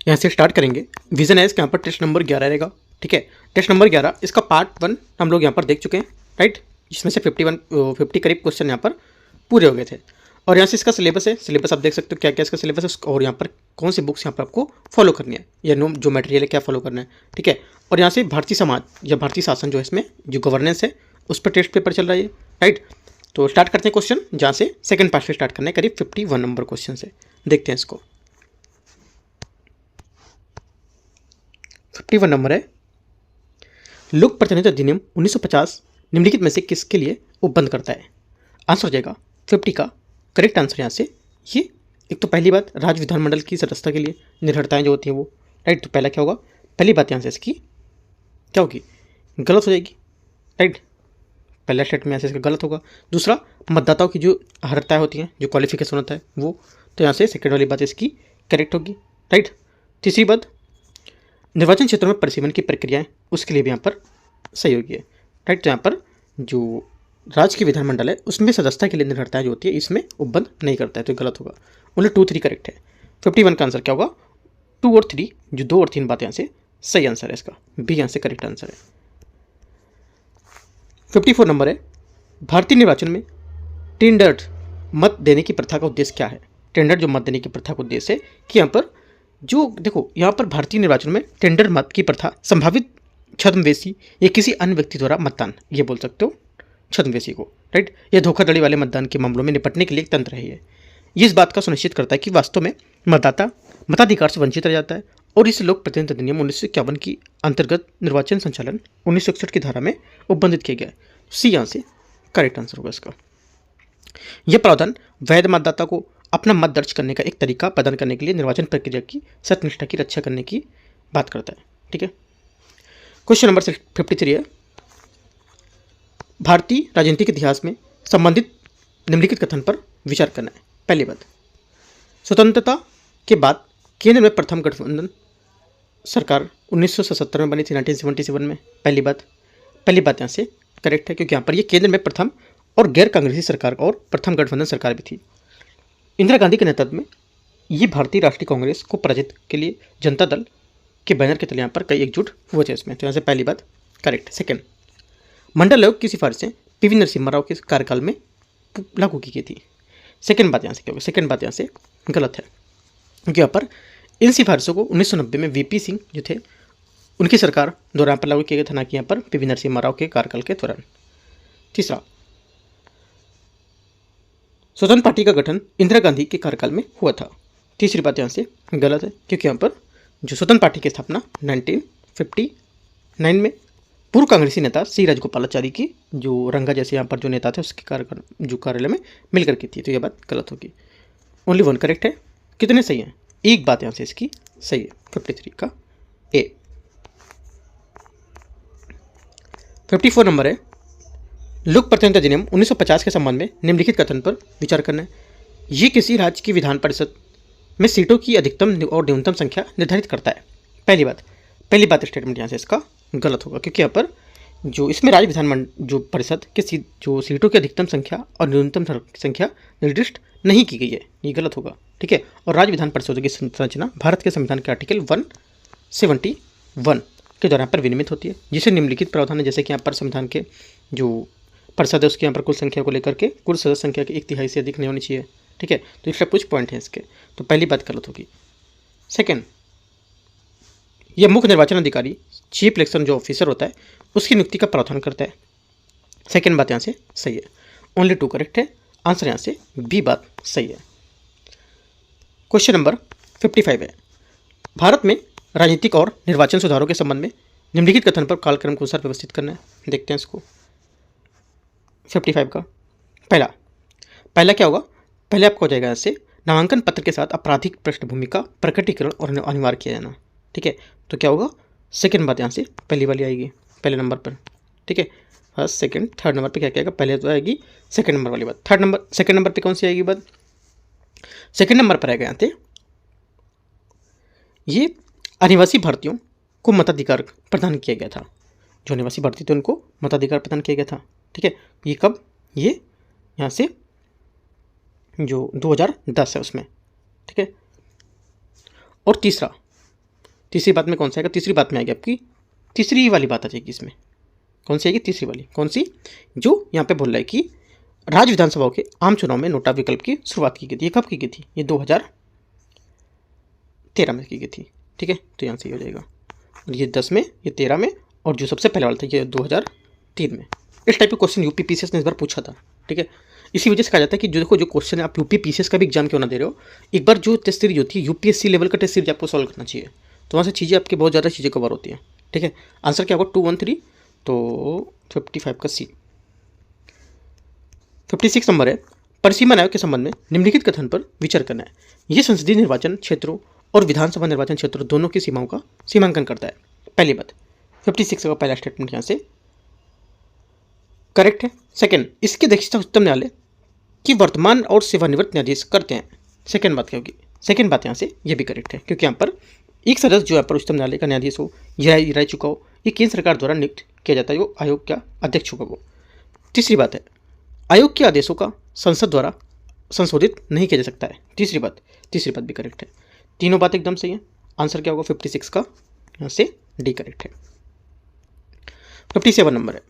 यहाँ से स्टार्ट करेंगे। विजन एस का यहाँ पर टेस्ट नंबर 11 रहेगा। ठीक है, टेस्ट नंबर 11 इसका पार्ट 1 हम लोग यहाँ पर देख चुके हैं, राइट। इसमें से 50 करीब क्वेश्चन यहाँ पर पूरे हो गए थे। और यहाँ से इसका सिलेबस है, सिलेबस आप देख सकते हो क्या क्या इसका सिलेबस है, और यहाँ पर कौन सी बुक्स यहाँ पर आपको फॉलो करनी है, या नो जो मटेरियल है क्या फॉलो करना है। ठीक है, और यहाँ से भारतीय समाज या भारतीय शासन जो है इसमें जो गवर्नेंस है उस पर टेस्ट पेपर चल रहा है, राइट। तो स्टार्ट करते हैं क्वेश्चन, जहाँ से सेकंड पार्ट से स्टार्ट करना है, करीब 51 नंबर क्वेश्चन से। देखते हैं इसको। 51 नंबर है, लोक प्रतिनिधित्व अधिनियम 1950 निम्नलिखित में से किसके लिए उपबंध करता है। आंसर हो जाएगा 50 का करेक्ट आंसर यहाँ से ये। एक तो पहली बात, राज्य विधानमंडल की सदस्यता के लिए निर्भरताएं जो होती हैं वो, राइट। तो पहला क्या होगा, पहली बात यहाँ से इसकी क्या होगी, गलत हो जाएगी, राइट। पहला स्टेटमेंट यहाँ से इसका गलत होगा। दूसरा, मतदाताओं की जो अर्हताएं होती हैं, जो क्वालिफिकेशन होता है वो, तो यहाँ से सेकेंड वाली बात इसकी करेक्ट होगी, राइट। तीसरी बात, निर्वाचन क्षेत्रों में परिसीमन की प्रक्रियाएं उसके लिए भी यहाँ पर सही होगी, राइट। तो यहाँ पर जो राज्य की विधानमंडल है उसमें सदस्यता के लिए निर्भरताएं जो होती है इसमें उपबंध नहीं करता है, तो गलत होगा। ओनली 2, 3 करेक्ट है। 51 का आंसर क्या होगा, 2 और 3, जो 2 और 3 बातें यहाँ से सही आंसर है इसका, बी यहाँ से करेक्ट आंसर है। 54 नंबर है, भारतीय निर्वाचन में टेंडर्ड मत देने की प्रथा का उद्देश्य क्या है। टेंडर जो मत देने की प्रथा का उद्देश्य है कि यहाँ पर जो देखो, यहाँ पर भारतीय निर्वाचन में टेंडर मत की प्रथा संभावित छद्मवेशी या किसी अन्य व्यक्ति द्वारा मतदान, ये बोल सकते हो छद्मवेशी को, राइट। यह धोखाधड़ी वाले मतदान के मामलों में निपटने के लिए एक तंत्र है। ये इस बात का सुनिश्चित करता है कि वास्तव में मतदाता मताधिकार से वंचित रह जाता है, और इस लोक प्रतिनिधित्व अधिनियम 1951 की अंतर्गत निर्वाचन संचालन 1961 की धारा में उपबंधित किया गया है। सी यहाँ से करेक्ट आंसर होगा इसका। यह प्रावधान वैध मतदाता को अपना मत दर्ज करने का एक तरीका प्रदान करने के लिए निर्वाचन प्रक्रिया की सत्यनिष्ठा की रक्षा करने की बात करता है। ठीक है, क्वेश्चन नंबर 53 है, भारतीय राजनीतिक इतिहास में संबंधित निम्नलिखित कथन पर विचार करना है। पहली बात, स्वतंत्रता के बाद केंद्र में प्रथम गठबंधन सरकार 1977 में बनी थी, 1977 में। पहली बात यहाँ से करेक्ट है, क्योंकि यहाँ पर ये केंद्र में प्रथम और गैर कांग्रेसी सरकार और प्रथम गठबंधन सरकार भी थी। इंदिरा गांधी के नेतृत्व में ये भारतीय राष्ट्रीय कांग्रेस को पराजित के लिए जनता दल के बैनर के तले यहाँ पर कई एकजुट हुए थे इसमें, तो यहाँ से पहली बात करेक्ट। सेकेंड, मंडल आयोग की सिफारिशें पीवी नरसिम्हा राव के कार्यकाल में लागू की गई थी। सेकेंड बात यहाँ से क्या होगी, सेकेंड बात यहाँ से गलत है, क्योंकि यहाँ पर इन सिफारिशों को 1990 में वीपी सिंह जो थे उनकी सरकार द्वारा यहाँ पर लागू किया गया था, ना कि यहाँ पर पीवी नरसिम्हा राव के कार्यकाल के दौरान। तीसरा, स्वतंत्र पार्टी का गठन इंदिरा गांधी के कार्यकाल में हुआ था। तीसरी बात यहाँ से गलत है, क्योंकि यहाँ पर जो स्वतंत्र पार्टी की स्थापना 1959 में पूर्व कांग्रेसी नेता सी राजगोपालाचारी की जो रंगा जैसे यहाँ पर जो नेता थे उसके कार्यालय में मिलकर की थी, तो यह बात गलत होगी। ओनली 1 करेक्ट है। कितने सही हैं, एक बात यहाँ से इसकी सही है, 53 का ए। 54 नंबर है, लोक प्रतिनिधित्व अधिनियम 1950 के संबंध में निम्नलिखित कथन पर विचार करना है। ये किसी राज्य की विधान परिषद में सीटों की अधिकतम और न्यूनतम संख्या निर्धारित करता है। पहली बात स्टेटमेंट यहाँ से इसका गलत होगा, क्योंकि यहाँ पर जो इसमें राज्य विधानमंडल जो परिषद के जो सीटों की अधिकतम संख्या और न्यूनतम संख्या निर्दिष्ट नहीं की गई है, ये गलत होगा। ठीक है, और राज्य विधान परिषदों की संरचना भारत के संविधान के आर्टिकल 171 के द्वारा पर विनियमित होती है, जिसे निम्नलिखित प्रावधान है, जैसे कि यहाँ पर संविधान के जो परिषद है उसके यहाँ पर कुल संख्या को लेकर के कुल सदस्य संख्या की 1/3 से अधिक नहीं होनी चाहिए। ठीक है, तो इसका कुछ पॉइंट है इसके, तो पहली बात गलत होगी। सेकेंड, यह मुख्य निर्वाचन अधिकारी चीफ इलेक्शन जो ऑफिसर होता है उसकी नियुक्ति का प्रावधान करता है। सेकेंड बात यहाँ से सही है, ओनली 2 करेक्ट है। आंसर यहाँ से बी बात सही है। क्वेश्चन नंबर 55 है, भारत में राजनीतिक और निर्वाचन सुधारों के संबंध में निम्नलिखित कथन पर कालक्रम के अनुसार व्यवस्थित करना है। देखते हैं इसको। 55 का पहला क्या होगा, पहले आपको हो जाएगा यहाँ से नामांकन पत्र के साथ आपराधिक पृष्ठभूमि का प्रकटीकरण और अनिवार्य किया जाना। ठीक है, तो क्या होगा, सेकेंड बात यहाँ से पहली वाली आएगी पहले नंबर पर। ठीक है, फर्स्ट सेकेंड थर्ड नंबर पे क्या क्या आएगा, पहले तो आएगी सेकेंड नंबर वाली बात। सेकेंड नंबर पे कौन सी आएगी बात, सेकेंड नंबर पर आएगा यहाँ से ये आदिवासी भारतीयों को मताधिकार प्रदान किया गया था। जो आदिवासी भारतीय थे उनको मताधिकार प्रदान किया गया था। ठीक है, ये कब, ये यहाँ से जो 2010 है उसमें। ठीक है, और तीसरा तीसरी बात में कौन सा आएगा? तीसरी बात में आएगी आपकी तीसरी वाली बात आ जाएगी इसमें। कौन सी आएगी? तीसरी वाली। कौन सी? जो यहाँ पे बोल रहा है कि राज्य विधानसभाओं के आम चुनाव में नोटा विकल्प की शुरुआत की गई थी। ये कब की गई थी? ये 2013 में की गई थी। ठीक है, तो यहाँ से हो जाएगा। और ये 10 में, ये 13 में, और जो सबसे पहले वाला था ये 2003 में। इस टाइप का क्वेश्चन यूपी पीसीएस ने इस बार पूछा था। ठीक है, इसी वजह से कहा जाता है कि जो देखो जो क्वेश्चन है, आप यूपी पीसीएस का भी एग्जाम क्यों ना दे रहे हो, एक बार जो टेस्ट सीरीज होती है यूपीएससी लेवल का टेस्ट सीरीज आपको सॉल्व करना चाहिए। तो वहाँ से चीज़ें आपकी बहुत ज़्यादा चीज़ें कवर होती हैं। ठीक है, आंसर क्या होगा? 213, तो 55 का सी। 56 नंबर है, परिसीमन आयोग के संबंध में निम्नलिखित कथन पर विचार करना है। ये संसदीय निर्वाचन क्षेत्रों और विधानसभा निर्वाचन क्षेत्रों दोनों की सीमाओं का सीमांकन करता है। पहली बात, 56 का पहला स्टेटमेंट यहाँ से करेक्ट है। सेकंड, इसकी अध्यक्षता उच्चतम न्यायालय की वर्तमान और सेवानिवृत्त न्यायाधीश करते हैं। सेकंड बात क्या होगी? सेकंड बात यहाँ से ये भी करेक्ट है, क्योंकि यहाँ पर एक सदस्य जो यहाँ पर उच्चतम न्यायालय का न्यायाधीश हो, यह रह चुका हो, ये केंद्र सरकार द्वारा नियुक्त किया जाता है, जो आयोग का अध्यक्ष होगा वो। तीसरी बात है, आयोग के आदेशों का संसद द्वारा संशोधित नहीं किया जा सकता है। तीसरी बात भी करेक्ट है। तीनों बात एकदम सही है। आंसर क्या होगा? 56 का यहाँ से डी करेक्ट है। 57 नंबर है,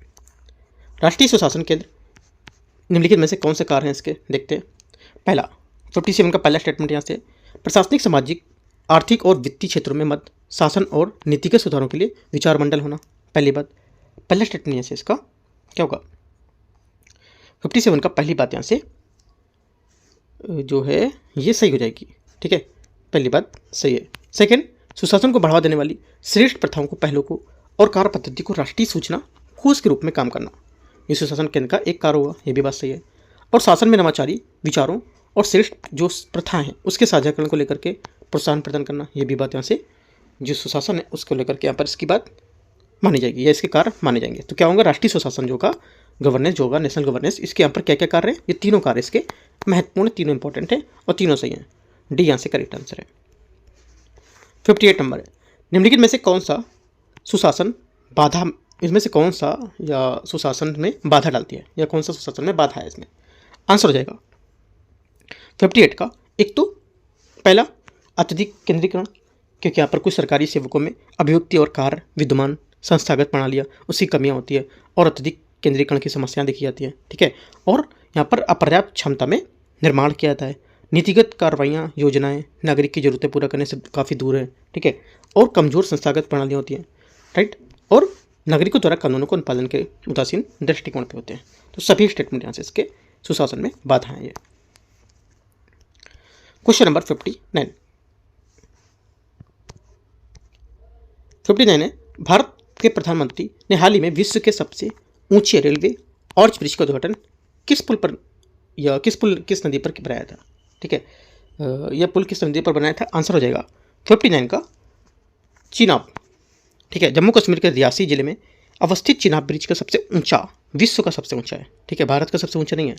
राष्ट्रीय सुशासन केंद्र निम्नलिखित में से कौन से कार्य हैं इसके? देखते हैं। पहला, 57 का पहला स्टेटमेंट यहाँ से प्रशासनिक, सामाजिक, आर्थिक और वित्तीय क्षेत्रों में मत, शासन और नीतिगत सुधारों के लिए विचार मंडल होना। पहली बात, पहला स्टेटमेंट यहाँ से इसका क्या होगा? 57 का पहली बात यहाँ से जो है ये सही हो जाएगी। ठीक है, पहली बात सही है। सेकंड, सुशासन को बढ़ावा देने वाली श्रेष्ठ प्रथाओं को, पहलों को और कार्य पद्धति को राष्ट्रीय सूचना कोष के रूप में काम करना, ये सुशासन केंद्र का एक कार्य होगा। ये भी बात सही है। और शासन में नवाचारी विचारों और श्रेष्ठ जो प्रथाएं हैं उसके साझाकरण को लेकर के प्रोत्साहन प्रदान करना, ये भी बात यहाँ से जो सुशासन है उसको लेकर के यहाँ पर इसकी बात मानी जाएगी या इसके कार्य माने जाएंगे। तो क्या होगा? राष्ट्रीय सुशासन जो का गवर्नेंस जो होगा, नेशनल गवर्नेंस, इसके यहाँ पर क्या क्या कार्य है? ये तीनों कार्य इसके महत्वपूर्ण, तीनों इंपॉर्टेंट है और तीनों सही हैं। डी यहाँ से करेक्ट आंसर है। 58 नंबर है, निम्नलिखित में से कौन सा सुशासन बाधा, इसमें से कौन सा या सुशासन में बाधा डालती है, या कौन सा सुशासन में बाधा है? इसमें आंसर हो जाएगा 58 का। एक तो पहला, अत्यधिक केंद्रीकरण, क्योंकि यहाँ पर कुछ सरकारी सेवकों में अभिव्यक्ति और कार्य विद्यमान संस्थागत प्रणालियाँ उसकी कमियाँ होती है और अत्यधिक केंद्रीकरण की समस्याएं देखी जाती हैं। ठीक है, और यहाँ पर अपर्याप्त क्षमता में निर्माण किया जाता है। नीतिगत कार्रवाइयाँ, योजनाएं नागरिक की जरूरतें पूरा करने से काफ़ी दूर है। ठीक है, और कमजोर संस्थागत प्रणालियाँ होती हैं। राइट, और नागरिकों द्वारा कानूनों को अनुपालन के उदासीन दृष्टिकोण पे होते हैं। तो सभी स्टेटमेंट यहाँ से इसके सुशासन में बाधा है। ये क्वेश्चन नंबर 59 है, भारत के प्रधानमंत्री ने हाल ही में विश्व के सबसे ऊंचे रेलवे आर्च ब्रिज का उद्घाटन किस पुल पर या किस नदी पर बनाया था? ठीक है, यह पुल किस नदी पर बनाया था? आंसर हो जाएगा 59 का चिनाब। ठीक है, जम्मू कश्मीर के रियासी जिले में अवस्थित चिनाब ब्रिज का सबसे ऊंचा, विश्व का सबसे ऊंचा है। ठीक है, भारत का सबसे ऊंचा नहीं है,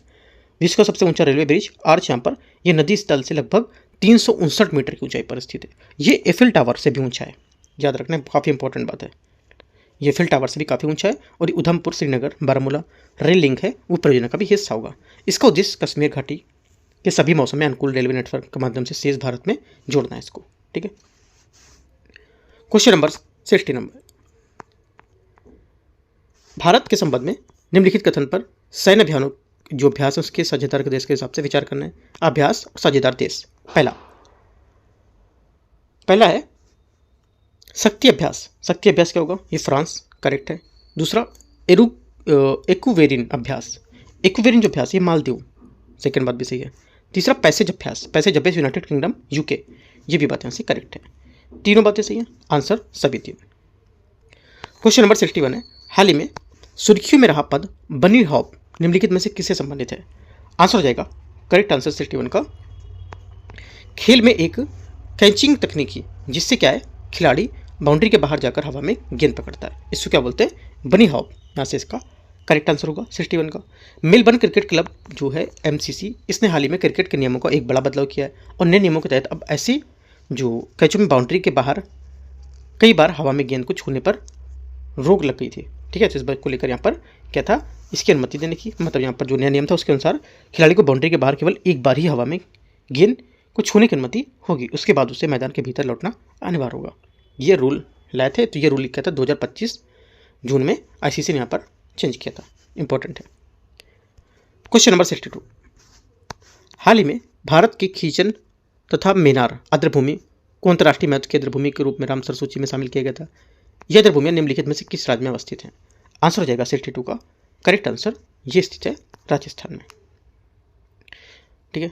विश्व का सबसे ऊंचा रेलवे ब्रिज आर्च यहाँ पर यह नदी स्थल से लगभग 359 मीटर की ऊंचाई पर स्थित है। ये एफिल टावर से भी ऊंचा है, याद रखना काफ़ी इंपॉर्टेंट बात है। ये एफिल टावर से भी काफ़ी ऊंचा है और ये उधमपुर, श्रीनगर, बारामूला रेल लिंक है वो परियोजना का भी हिस्सा होगा। इसका उद्देश्य कश्मीर घाटी के सभी मौसम में अनुकूल रेलवे नेटवर्क के माध्यम से शेष भारत में जोड़ना है इसको। ठीक है, क्वेश्चन नंबर 60 नंबर, भारत के संबंध में निम्नलिखित कथन पर सैन्य अभियानों जो अभ्यास है उसके साझेदार देश के हिसाब से विचार करना है। अभ्यास और साझेदार देश, पहला है शक्ति अभ्यास। शक्ति अभ्यास क्या होगा? ये फ्रांस, करेक्ट है। दूसरा एक्वेरिन अभ्यास, एक्वेरिन जो अभ्यास ये मालदीव, सेकंड बात भी सही है। तीसरा पैसेज अभ्यास, पैसेज अभ्यास यूनाइटेड किंगडम, यूके, ये भी बात यहाँ से करेक्ट है। तीनों बातें सही हैं, आंसर सभी तीन। क्वेश्चन नंबर 61 है, हाल ही में सुर्खियों में रहा पद बनी हॉप निम्नलिखित में से किससे संबंधित है? आंसर हो जाएगा करेक्ट आंसर 61 का खेल में एक कैचिंग तकनीकी, जिससे क्या है खिलाड़ी बाउंड्री के बाहर जाकर हवा में गेंद पकड़ता है, इसको क्या बोलते हैं? बनी हॉप। यहाँ से इसका करेक्ट आंसर होगा 61 का। मेलबर्न क्रिकेट क्लब जो है MCC, इसने हाल ही में क्रिकेट के नियमों का एक बड़ा बदलाव किया है और नए नियमों के तहत अब ऐसे जो कैचों में बाउंड्री के बाहर कई बार हवा में गेंद को छूने पर रोक लग गई थी। ठीक है, तो इस बात को लेकर यहाँ पर क्या था, इसकी अनुमति देने की, मतलब यहाँ पर जो नया नियम था उसके अनुसार खिलाड़ी को बाउंड्री के बाहर केवल एक बार ही हवा में गेंद को छूने की अनुमति होगी, उसके बाद उसे मैदान के भीतर लौटना अनिवार्य होगा। ये रूल लाए थे, तो ये रूल लिखा था 2025 जून में आईसीसी ने यहाँ पर चेंज किया था। इंपॉर्टेंट है। क्वेश्चन नंबर 62, हाल ही में भारत की खींचन तथा मेनार आर्द्रभूमि को अंतर्राष्ट्रीय महत्व की आर्द्रभूमि के रूप में रामसर सूची में शामिल किया गया था। यह आर्द्रभूमियां निम्नलिखित में से किस राज्य में अवस्थित हैं? आंसर हो जाएगा 62 का करेक्ट आंसर, ये स्थित है राजस्थान में। ठीक है,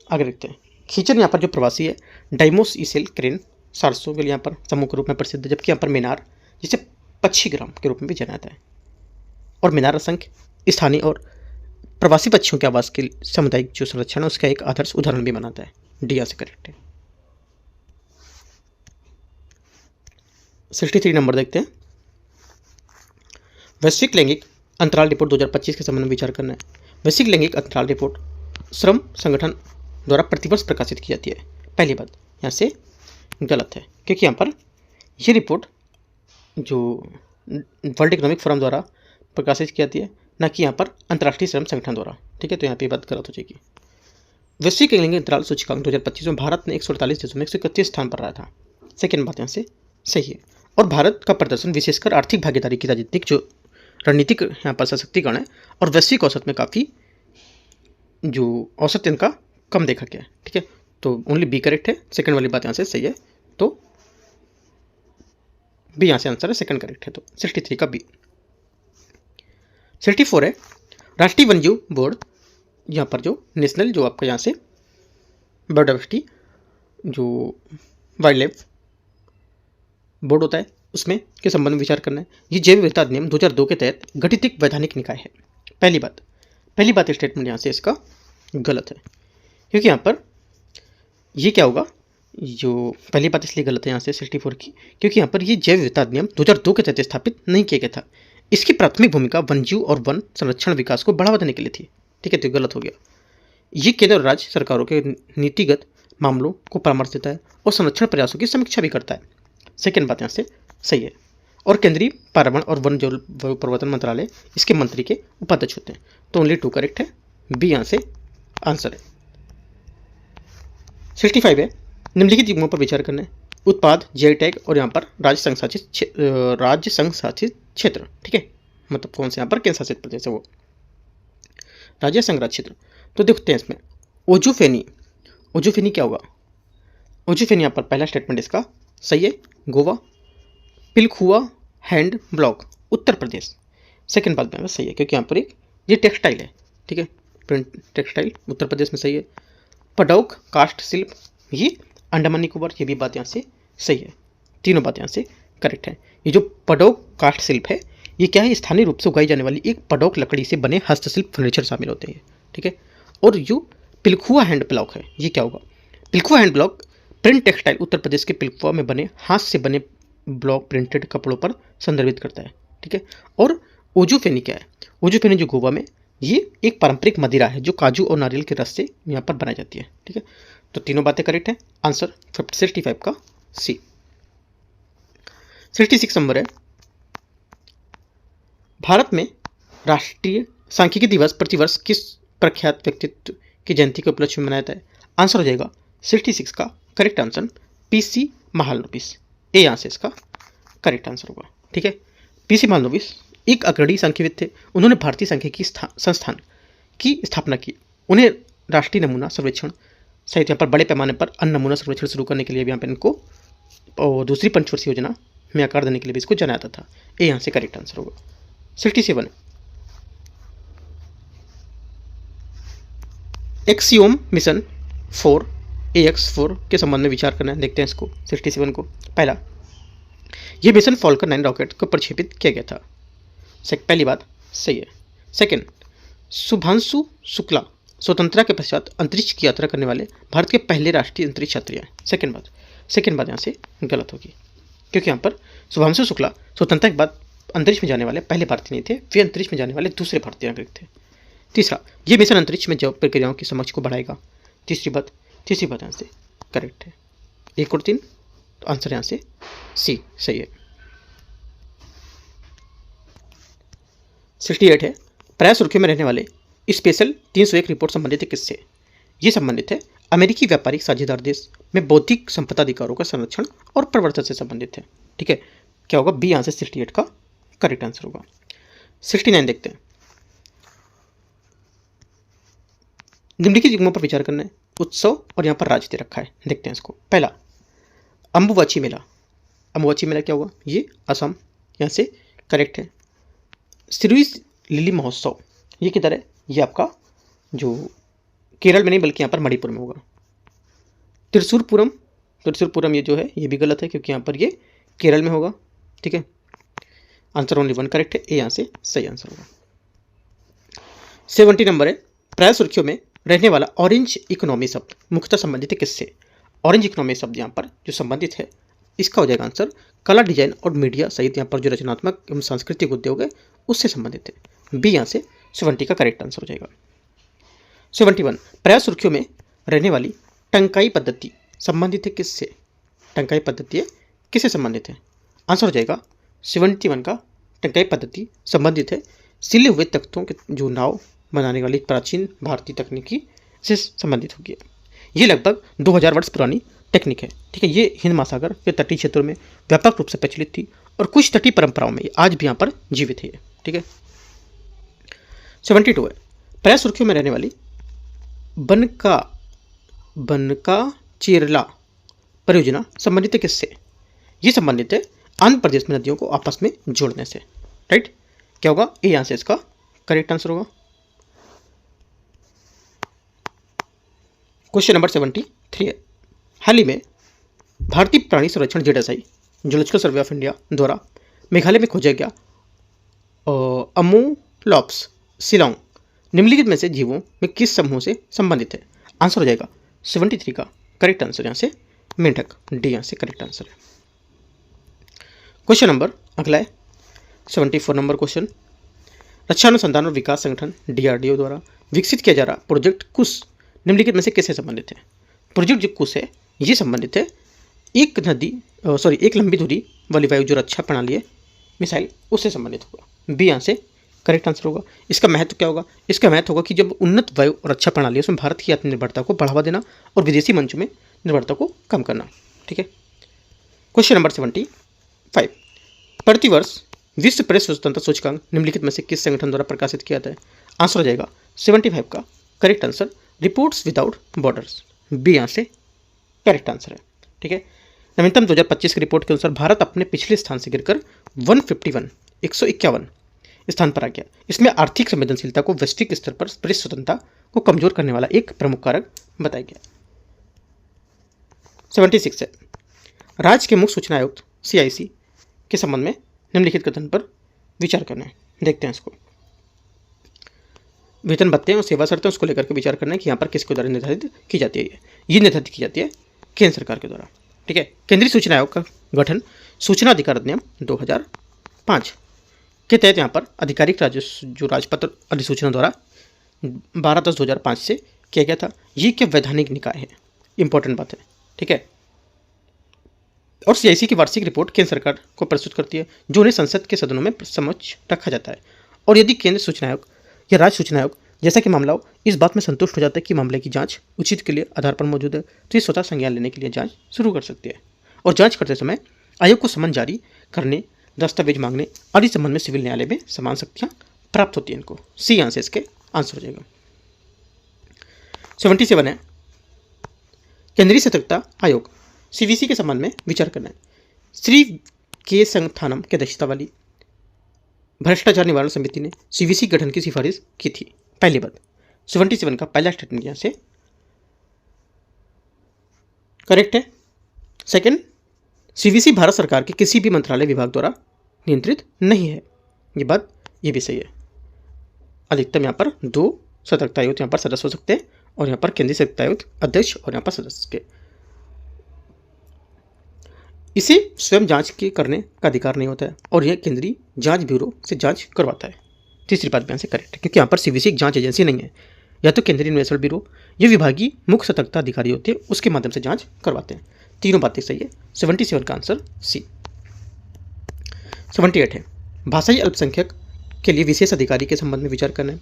आगे देखते हैं। खींचन यहाँ पर जो प्रवासी है डाइमोस ईसेल क्रेन सारसों के लिए यहाँ पर समूह के रूप में प्रसिद्ध है, जबकि यहाँ पर मीनार जिसे पक्षीग्राम के रूप में भी जाना जाता है। और मीनार असंख्य स्थानीय और प्रवासी पक्षियों के आवास के सामुदायिक जो संरक्षण है उसका एक आदर्श उदाहरण भी मानता है। डी यहाँ से करेक्ट है। 63 नंबर देखते हैं। वैश्विक लैंगिक अंतराल रिपोर्ट 2025 के संबंध में विचार करना है। वैश्विक लैंगिक अंतराल रिपोर्ट श्रम संगठन द्वारा प्रतिवर्ष प्रकाशित की जाती है। पहली बात यहाँ से गलत है, क्योंकि यहाँ पर यह रिपोर्ट जो वर्ल्ड इकोनॉमिक फोरम द्वारा प्रकाशित की जाती है, न कि यहाँ पर अंतर्राष्ट्रीय श्रम संगठन द्वारा। ठीक है, तो यहाँ पे बात गलत हो जाएगी। वैश्विक लैंगिक अंतराल सूचकांक 2025 में भारत ने 148 देशों में 131 स्थान पर रहा था। सेकेंड बात यहाँ से सही है। और भारत का प्रदर्शन विशेषकर आर्थिक भागीदारी की राजनीतिक जो रणनीतिक यहाँ पर सशक्तिकरण है और वैश्विक औसत में काफ़ी जो औसत इनका कम देखा गया है। ठीक है, तो ओनली बी करेक्ट है। सेकंड वाली बात यहाँ से सही है, तो बी यहाँ से आंसर है, सेकंड करेक्ट है, तो 63 का बी। 64 है राष्ट्रीय वन्यजीव बोर्ड, यहाँ पर जो नेशनल जो आपका यहाँ से बायोडाइवर्सिटी जो वाइल्ड लाइफ बोर्ड होता है उसमें के संबंध में विचार करना है। ये जैव विविधता अधिनियम 2002 के तहत गठित एक वैधानिक निकाय है। पहली बात स्टेटमेंट यहाँ से इसका गलत है, क्योंकि यहाँ पर ये क्या होगा, जो पहली बात इसलिए गलत है यहाँ से 64 की, क्योंकि यहाँ पर ये जैव विविधता अधिनियम 2002 के तहत स्थापित नहीं किया गया था। इसकी प्राथमिक भूमिका वन्यजीव और वन संरक्षण विकास को बढ़ावा देने के लिए थी। ठीक है, तो गलत हो गया। ये केंद्र और राज्य सरकारों के नीतिगत मामलों को परामर्श देता है और संरक्षण प्रयासों की समीक्षा भी करता है। सेकेंड बात यहाँ से सही है। और केंद्रीय पर्यावरण और वन जलवायु परिवर्तन मंत्रालय इसके मंत्री के उपाध्यक्ष होते हैं, तो ओनली 2 करेक्ट है, बी यहाँ से आंसर है। 65 है निम्नलिखित युग्मों पर विचार करना है। उत्पाद, जीआई टैग और यहाँ पर राज्य संघ शासित क्षेत्र। ठीक है, मतलब कौन से यहाँ पर केंद्र शासित प्रदेश है वो राज्य संघ राज्य क्षेत्र। तो देखते हैं इसमें ओजुफेनी क्या होगा। ओजुफेनी यहाँ पर पहला स्टेटमेंट इसका सही है, Goa. Pilkhuwa hand block Uttar Pradesh, second बात में सही है, क्योंकि यहाँ पर एक ये टेक्सटाइल है। ठीक है, प्रिंट टेक्सटाइल उत्तर प्रदेश में सही है। पडौक कास्ट शिल्प ये अंडमान निकोबार, ये भी बात यहाँ से सही है। तीनों बात यहाँ से करेक्ट है। ये जो पडौक कास्ट शिल्प है ये क्या है, स्थानीय रूप से उगाई जाने वाली एक पडौक लकड़ी से बने हस्तशिल्प फर्नीचर शामिल होते हैं। ठीक है, और जो पिलखुआ हैंड ब्लॉक है ये क्या होगा, Pilkhuwa hand block print textile Uttar Pradesh के पिलखुआ में बने हाथ से बने ब्लॉक प्रिंटेड कपड़ों पर संदर्भित करता है। ठीक है, और ओजुफेनी क्या है, ओजुफेनी जो गोवा में ये एक पारंपरिक मदिरा है जो काजू और नारियल के रस से यहाँ पर बनाई जाती है। ठीक है, तो तीनों बातें करेक्ट है, आंसर 65 का सी। 66 नंबर है भारत में राष्ट्रीय सांख्यिकी दिवस प्रतिवर्ष किस प्रख्यात व्यक्तित्व की जयंती के उपलक्ष्य में मनाया जाता है। आंसर हो जाएगा 66 का करेक्ट आंसर पीसी महालनोबिस, ए यहाँ से इसका करेक्ट आंसर होगा। ठीक है, पीसी महालनोबिस एक अग्रणी सांख्यविद थे। उन्होंने भारतीय सांख्यिकी संस्थान की स्थापना की। उन्हें राष्ट्रीय नमूना सर्वेक्षण सहित यहाँ पर बड़े पैमाने पर अन्य नमूना सर्वेक्षण शुरू करने के लिए भी यहाँ पर इनको और दूसरी पंचवर्षीय योजना में आकार देने के लिए भी इसको जाना जाता था। ए यहाँ से करेक्ट आंसर होगा। 67 एक्सियोम मिशन 4 AX4 के संबंध में विचार करना है। देखते हैं इसको 67 को। पहला, यह मिशन फॉल्कन 9 रॉकेट को प्रक्षेपित किया गया था। पहली बात सही है। सेकंड, शुभांशु शुक्ला स्वतंत्रता के पश्चात अंतरिक्ष की यात्रा करने वाले भारत के पहले राष्ट्रीय अंतरिक्ष यात्री हैं। सेकंड बात यहाँ से गलत होगी, क्योंकि यहाँ पर शुभांशु शुक्ला स्वतंत्रता के बाद अंतरिक्ष में जाने वाले पहले भारतीय नहीं थे, वे अंतरिक्ष में जाने वाले दूसरे भारतीय नागरिक थे। तीसरा, ये मिशन अंतरिक्ष में जैव प्रक्रियाओं की समझ को बढ़ाएगा। तीसरी बात यहाँ से करेक्ट है। 1 और 3, तो आंसर यहाँ से सी सही है। 68 है प्रयास सुर्खियों में रहने वाले स्पेशल 301 रिपोर्ट संबंधित है किससे। ये संबंधित है अमेरिकी व्यापारिक साझेदार देश में बौद्धिक संपदा अधिकारों का संरक्षण और प्रवर्तन से संबंधित है। ठीक है, क्या होगा? बी यहाँ से 68 का करेक्ट आंसर होगा। 69 देखते हैं। निम्नलिखित युग्मों पर विचार करना है। उत्सव और यहाँ पर राज्य दे रखा है, देखते हैं इसको। पहला अम्बुबाची मेला। अम्बुबाची मेला क्या हुआ? ये असम, यहाँ से करेक्ट है। सिरुई लिली महोत्सव ये किधर है? ये आपका जो केरल में नहीं बल्कि यहाँ पर मणिपुर में होगा। त्रिशूरपुरम ये जो है ये भी गलत है क्योंकि यहाँ पर ये केरल में होगा। ठीक है, आंसर ओनली वन करेक्ट है, ए यहाँ से सही आंसर होगा। 70 नंबर है। प्राय सुर्खियों में रहने वाला ऑरेंज इकोनॉमी शब्द मुख्यतः संबंधित है किससे? ऑरेंज इकोनॉमी शब्द यहाँ पर जो संबंधित है इसका हो जाएगा आंसर कला, डिजाइन और मीडिया सहित यहाँ पर जो रचनात्मक एवं सांस्कृतिक उद्योग है उससे संबंधित है। बी यहाँ से 70 का करेक्ट आंसर हो जाएगा। 71 प्राय सुर्खियों में रहने वाली टंकाई पद्धति संबंधित है किससे? टंकाई पद्धति है किससे संबंधित है? आंसर हो जाएगा 71 का टंकाई पद्धति संबंधित है सिले हुए तख्तों के जो नाव बनाने वाली प्राचीन भारतीय तकनीकी से संबंधित होगी। ये लगभग 2000 वर्ष पुरानी टेक्निक है। ठीक है, ये हिंद महासागर के तटीय क्षेत्रों में व्यापक रूप से प्रचलित थी और कुछ तटीय परंपराओं में आज भी यहाँ पर जीवित है। ठीक है, 72 है। प्राय सुर्खियों में रहने वाली बनका चेरला परियोजना संबंधित है किससे? ये संबंधित है आंध्र प्रदेश में नदियों को आपस में जोड़ने से। राइट, क्या होगा? ए यहाँ से इसका करेक्ट आंसर होगा। क्वेश्चन नंबर 73 है। हाल ही में भारतीय प्राणी संरक्षण ZSI zoological survey of India द्वारा मेघालय में खोजा गया अमोलॉप्स शिलोंग निम्नलिखित में से जीवों में किस समूह से संबंधित है? आंसर हो जाएगा 73 का करेक्ट आंसर यहाँ से मेंढक, डी यहाँ से करेक्ट आंसर है। क्वेश्चन नंबर अगला है 74 नंबर क्वेश्चन। रक्षा अनुसंधान और विकास संगठन डीआरडीओ द्वारा विकसित किया जा रहा प्रोजेक्ट कुश निम्नलिखित में से किससे संबंधित है? प्रोजेक्ट जो कुश है ये संबंधित है एक लंबी दूरी वाली वायु जो रक्षा प्रणाली है मिसाइल उससे संबंधित होगा। बी यहाँ से करेक्ट आंसर होगा। इसका महत्व क्या होगा? इसका महत्व होगा कि जब उन्नत वायु और रक्षा प्रणाली है उसमें भारत की आत्मनिर्भरता को बढ़ावा देना और विदेशी मंचों में निर्भरता को कम करना। ठीक है, क्वेश्चन नंबर 75 प्रतिवर्ष विश्व प्रेस स्वतंत्रता सूचकांक निम्नलिखित में से किस संगठन द्वारा प्रकाशित किया जाता है? आंसर हो जाएगा 75 का correct answer reports without borders, B यहाँ से करेक्ट आंसर है। ठीक है, नवीनतम 2025 की रिपोर्ट के अनुसार भारत अपने पिछले स्थान से गिरकर 151 स्थान पर आ गया। इसमें आर्थिक संवेदनशीलता को वैश्विक स्तर पर प्रेस स्वतंत्रता को कमजोर करने वाला एक प्रमुख कारक बताया गया। 76 है। राज्य के मुख्य सूचना आयुक्त CIC के संबंध में निम्नलिखित कथन पर विचार करना है। देखते हैं इसको। वेतन भत्ते और सेवा शर्तें उसको लेकर के विचार करना है कि यहाँ पर किसके द्वारा निर्धारित की जाती है। ये निर्धारित की जाती है केंद्र सरकार के द्वारा। ठीक है, केंद्रीय सूचना आयोग का गठन सूचना अधिकार अधिनियम 2005 के तहत यहाँ पर आधिकारिक राजपत्र अधिसूचना द्वारा 12/10/2005 से किया गया था। ये क्या वैधानिक निकाय है? इंपॉर्टेंट बात है। ठीक है, और CIC की वार्षिक रिपोर्ट केंद्र सरकार को प्रस्तुत करती है जो उन्हें संसद के सदनों में समक्ष रखा जाता है। और यदि केंद्र सूचना आयोग या राज्य सूचना आयोग जैसा कि मामला हो इस बात में संतुष्ट हो जाता है कि मामले की जांच उचित के लिए आधार पर मौजूद है तो ये स्वतः संज्ञान लेने के लिए जांच शुरू कर सकती है। और जांच करते समय आयोग को समन जारी करने, दस्तावेज मांगने आदि संबंध में सिविल न्यायालय में समान शक्तियाँ प्राप्त होती हैं इनको। सी यहाँ से इसके आंसर हो जाएगा। 77 है। केंद्रीय सतर्कता आयोग CVC के संबंध में विचार करना है। श्री के संगथानम की अध्यक्षता वाली भ्रष्टाचार निवारण समिति ने CVC गठन की सिफारिश की थी। पहली बात 77 का पहला स्टेटमेंट यहाँ से करेक्ट है। सेकंड, CVC भारत सरकार के किसी भी मंत्रालय विभाग द्वारा नियंत्रित नहीं है। ये बात ये भी सही है। अधिकतम यहाँ पर 2 सतर्कता आयुक्त यहाँ पर सदस्य हो सकते हैं और यहाँ पर केंद्रीय सतर्कता आयुक्त अध्यक्ष और यहाँ पर सदस्य के। इसे स्वयं जांच के करने का अधिकार नहीं होता है और यह केंद्रीय जांच ब्यूरो से जांच करवाता है। तीसरी बात भी यहाँ से करेक्ट है क्योंकि यहाँ पर CVC एक जांच एजेंसी नहीं है, या तो केंद्रीय इन्वेस्टमेंट ब्यूरो ये विभागीय मुख्य सतर्कता अधिकारी होते हैं उसके माध्यम से जांच करवाते हैं। तीनों बातें सही है। 77 का आंसर सी। 78 है। भाषाई अल्पसंख्यक के लिए विशेष अधिकारी के संबंध में विचार करना है।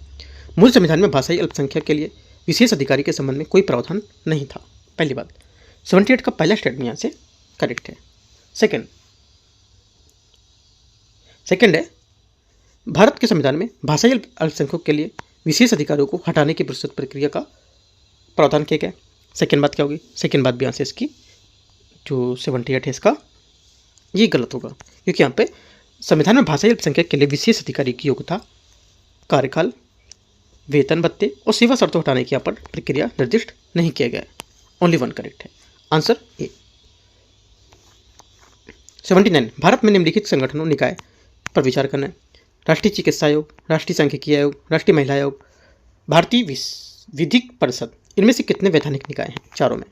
मूल संविधान में भाषाई अल्पसंख्यक के लिए विशेष अधिकारी के संबंध में कोई प्रावधान नहीं था। पहली बात, 78 का पहला स्टेटमेंट यहाँ से करेक्ट है। सेकंड है, भारत के संविधान में भाषाई अल्पसंख्यकों के लिए विशेष अधिकारियों को हटाने की विस्तृत प्रक्रिया का प्रावधान किया गया। सेकंड बात क्या होगी? सेकंड बात भी यहाँ से इसकी जो 78 है इसका ये गलत होगा, क्योंकि यहाँ पे संविधान में भाषाई अल्पसंख्यक के लिए विशेष अधिकारी की योग्यता, कार्यकाल, वेतन भत्ते और सेवा शर्तों हटाने की यहाँ पर प्रक्रिया निर्दिष्ट नहीं किया गया है। ओनली वन करेक्ट है, आंसर ए। 79, भारत में निम्नलिखित संगठनों निकाय पर विचार करना है। राष्ट्रीय चिकित्सा आयोग, राष्ट्रीय सांख्यिकी आयोग, राष्ट्रीय महिला आयोग, भारतीय विधिक परिषद, इनमें से कितने वैधानिक निकाय हैं? चारों में।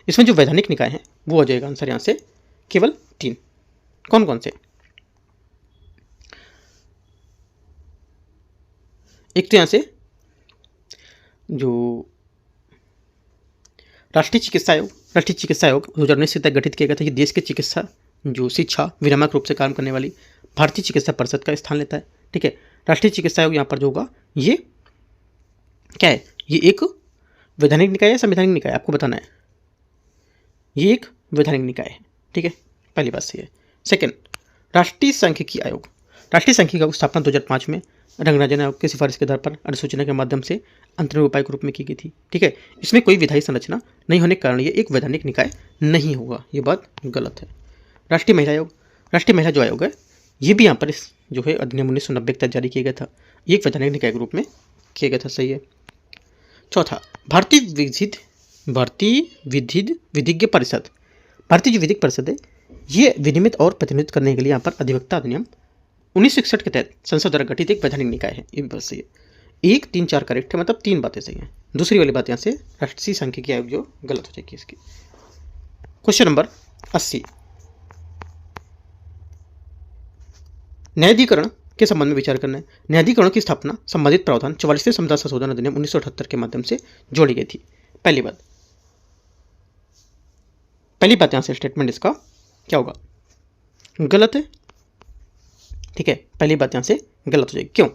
इसमें जो वैधानिक निकाय हैं वो हो जाएगा आंसर यहाँ से केवल 3। कौन कौन से? एक तो यहाँ से जो राष्ट्रीय चिकित्सा आयोग 2019 से तक गठित किया गया था। ये देश के चिकित्सा जो शिक्षा विनियामक रूप से काम करने वाली भारतीय चिकित्सा परिषद का स्थान लेता है। ठीक है, राष्ट्रीय चिकित्सा आयोग यहाँ पर जो होगा ये क्या है? ये एक वैधानिक निकाय है, संवैधानिक निकाय, आपको बताना है। ये एक वैधानिक निकाय है। ठीक है, पहली बात सही है। सेकंड, राष्ट्रीय सांख्यिकी आयोग की स्थापना 2005 में रंगराजन आयोग की सिफारिश के आधार पर अधिसूचना के माध्यम से अंतरिम उपाय के रूप में की गई थी। ठीक है, इसमें कोई विधायी संरचना नहीं होने के कारण ये एक वैधानिक निकाय नहीं होगा, ये बात गलत है। राष्ट्रीय महिला जो आयोग है ये भी यहाँ पर इस जो है अधिनियम 1990 के तहत जारी किया गया था, ये एक वैधानिक निकाय के रूप में किया गया था। सही है। चौथा, भारतीय जो विधिक परिषद है ये विनियमित और प्रतिनिधित्व करने के लिए यहाँ पर अधिवक्ता अधिनियम 1961 के तहत संसद द्वारा गठित एक वैधानिक निकाय है। ये भी बात सही है। 1, 3, 4 करेक्ट है, मतलब 3 बातें सही हैं। दूसरी वाली बात यहाँ से राष्ट्रीय सांख्यिकी आयोग जो गलत हो जाएगी इसकी। क्वेश्चन नंबर 80, न्यायाधिकरण के संबंध में विचार करना है। न्यायाधिकरण की स्थापना संबंधित प्रावधान 44वें संविधान संशोधन अधिनियम 1978 के माध्यम से जोड़ी गई थी। पहली बात यहाँ से स्टेटमेंट इसका क्या होगा? गलत है। ठीक है, पहली बात यहाँ से गलत हो जाएगी। क्यों?